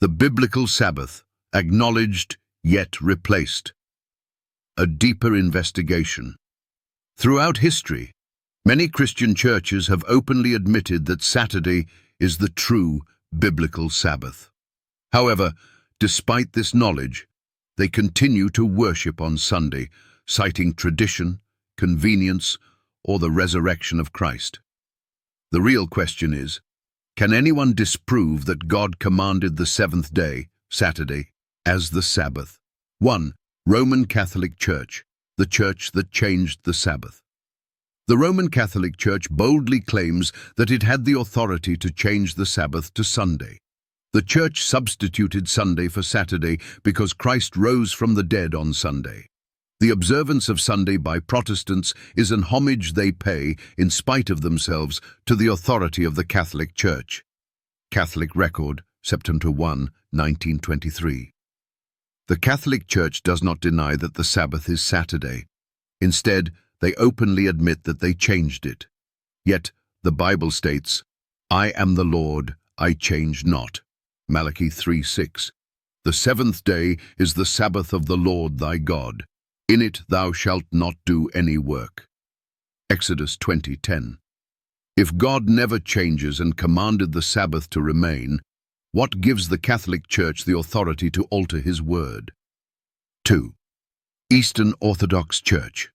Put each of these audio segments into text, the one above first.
The biblical Sabbath, acknowledged yet replaced. A deeper investigation. Throughout history, many Christian churches have openly admitted that Saturday is the true biblical Sabbath. However, despite this knowledge, they continue to worship on Sunday, citing tradition, convenience, or the resurrection of Christ. The real question is, can anyone disprove that God commanded the seventh day, Saturday, as the Sabbath? 1. Roman Catholic Church, the church that changed the Sabbath. The Roman Catholic Church boldly claims that it had the authority to change the Sabbath to Sunday. The church substituted Sunday for Saturday because Christ rose from the dead on Sunday. The observance of Sunday by Protestants is an homage they pay, in spite of themselves, to the authority of the Catholic Church. Catholic Record, September 1, 1923. The Catholic Church does not deny that the Sabbath is Saturday. Instead, they openly admit that they changed it. Yet, the Bible states, "I am the Lord, I change not." Malachi 3:6. The seventh day is the Sabbath of the Lord thy God. In it thou shalt not do any work. Exodus 20:10. If God never changes and commanded the Sabbath to remain, what gives the Catholic Church the authority to alter his word? 2. Eastern Orthodox Church.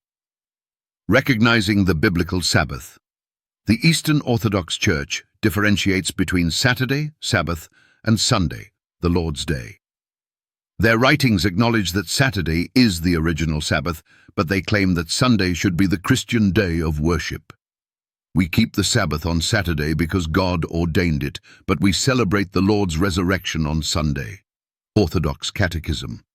Recognizing the biblical Sabbath. The Eastern Orthodox Church differentiates between Saturday, Sabbath, and Sunday, the Lord's Day. Their writings acknowledge that Saturday is the original Sabbath, but they claim that Sunday should be the Christian day of worship. We keep the Sabbath on Saturday because God ordained it, but we celebrate the Lord's resurrection on Sunday. Orthodox Catechism.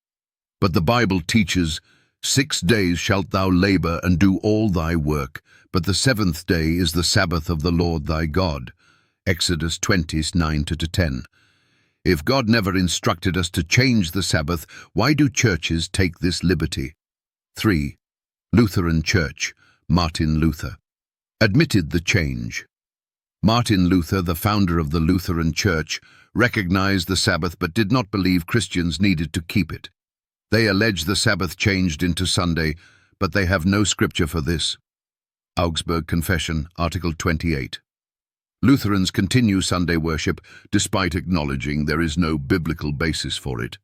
But the Bible teaches, 6 days shalt thou labor and do all thy work, but the seventh day is the Sabbath of the Lord thy God. Exodus 20:9-10. If God never instructed us to change the Sabbath, why do churches take this liberty? 3. Lutheran Church, Martin Luther. Admitted the change. Martin Luther, the founder of the Lutheran Church, recognized the Sabbath but did not believe Christians needed to keep it. They allege the Sabbath changed into Sunday, but they have no scripture for this. Augsburg Confession, Article 28. Lutherans continue Sunday worship despite acknowledging there is no biblical basis for it.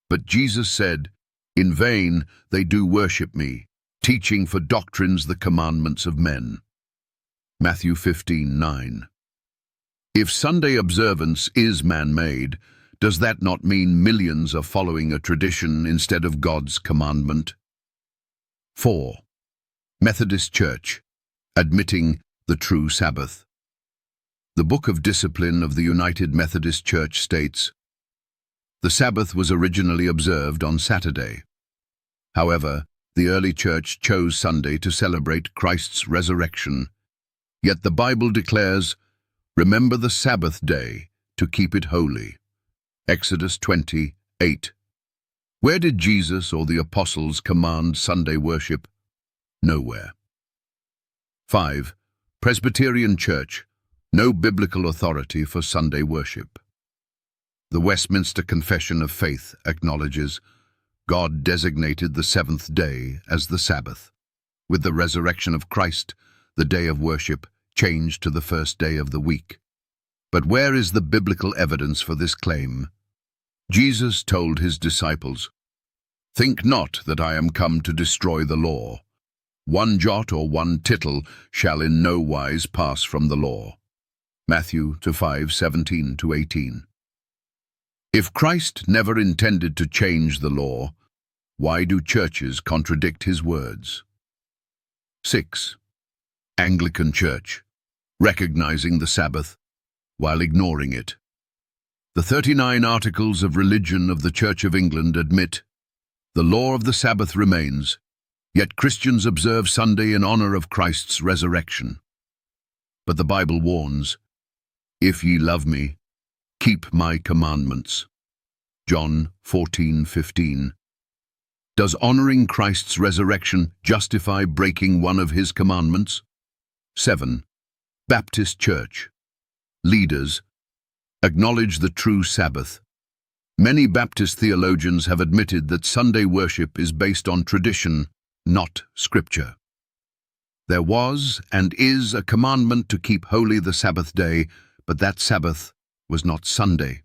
But Jesus said, "In vain they do worship me, teaching for doctrines the commandments of men." Matthew 15:9. If Sunday observance is man-made, does that not mean millions are following a tradition instead of God's commandment? 4. Methodist Church, admitting the true Sabbath. The Book of Discipline of the United Methodist Church states, "The Sabbath was originally observed on Saturday. However, the early church chose Sunday to celebrate Christ's resurrection. Yet the Bible declares, 'Remember the Sabbath day to keep it holy.' Exodus 20:8. Where did Jesus or the apostles command Sunday worship? Nowhere. 5. Presbyterian Church, no biblical authority for Sunday worship. The Westminster Confession of Faith acknowledges God designated the seventh day as the Sabbath. With the resurrection of Christ, the day of worship changed to the first day of the week. But where is the biblical evidence for this claim? Jesus told his disciples, "Think not that I am come to destroy the law. One jot or one tittle shall in no wise pass from the law." Matthew 5:17-18. If Christ never intended to change the law, why do churches contradict his words? 6. Anglican Church, recognizing the Sabbath while ignoring it. The 39 Articles of Religion of the Church of England admit, the law of the Sabbath remains, yet Christians observe Sunday in honor of Christ's resurrection. But the Bible warns, "If ye love me, keep my commandments." John 14:15. Does honoring Christ's resurrection justify breaking one of his commandments? 7. Baptist Church. Leaders, acknowledge the true Sabbath, Many Baptist theologians have admitted that Sunday worship is based on tradition, not Scripture. There was and is a commandment to keep holy the Sabbath day, but that Sabbath was not Sunday.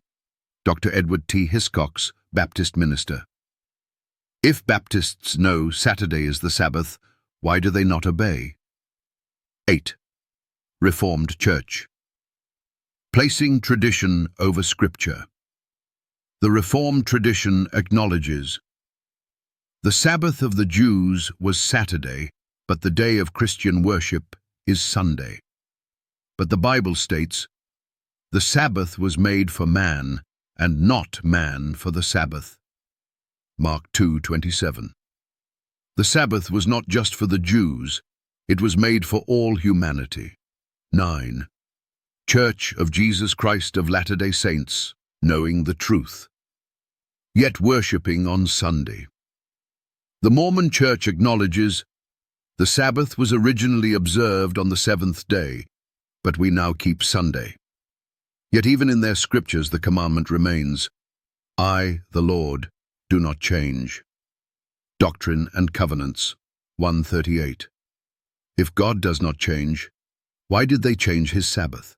Dr. Edward T. Hiscox, Baptist minister. If Baptists know Saturday is the Sabbath, why do they not obey? 8. Reformed Church. Placing tradition over Scripture. The Reformed tradition acknowledges the Sabbath of the Jews was Saturday, but the day of Christian worship is Sunday. But the Bible states, the Sabbath was made for man, and not man for the Sabbath. Mark 2:27. The Sabbath was not just for the Jews, it was made for all humanity. 9. Church of Jesus Christ of Latter-day Saints, knowing the truth, yet worshipping on Sunday. The Mormon Church acknowledges the Sabbath was originally observed on the seventh day, but we now keep Sunday. Yet even in their scriptures the commandment remains, I, the Lord, do not change. Doctrine and Covenants 1:38. If God does not change, why did they change his Sabbath?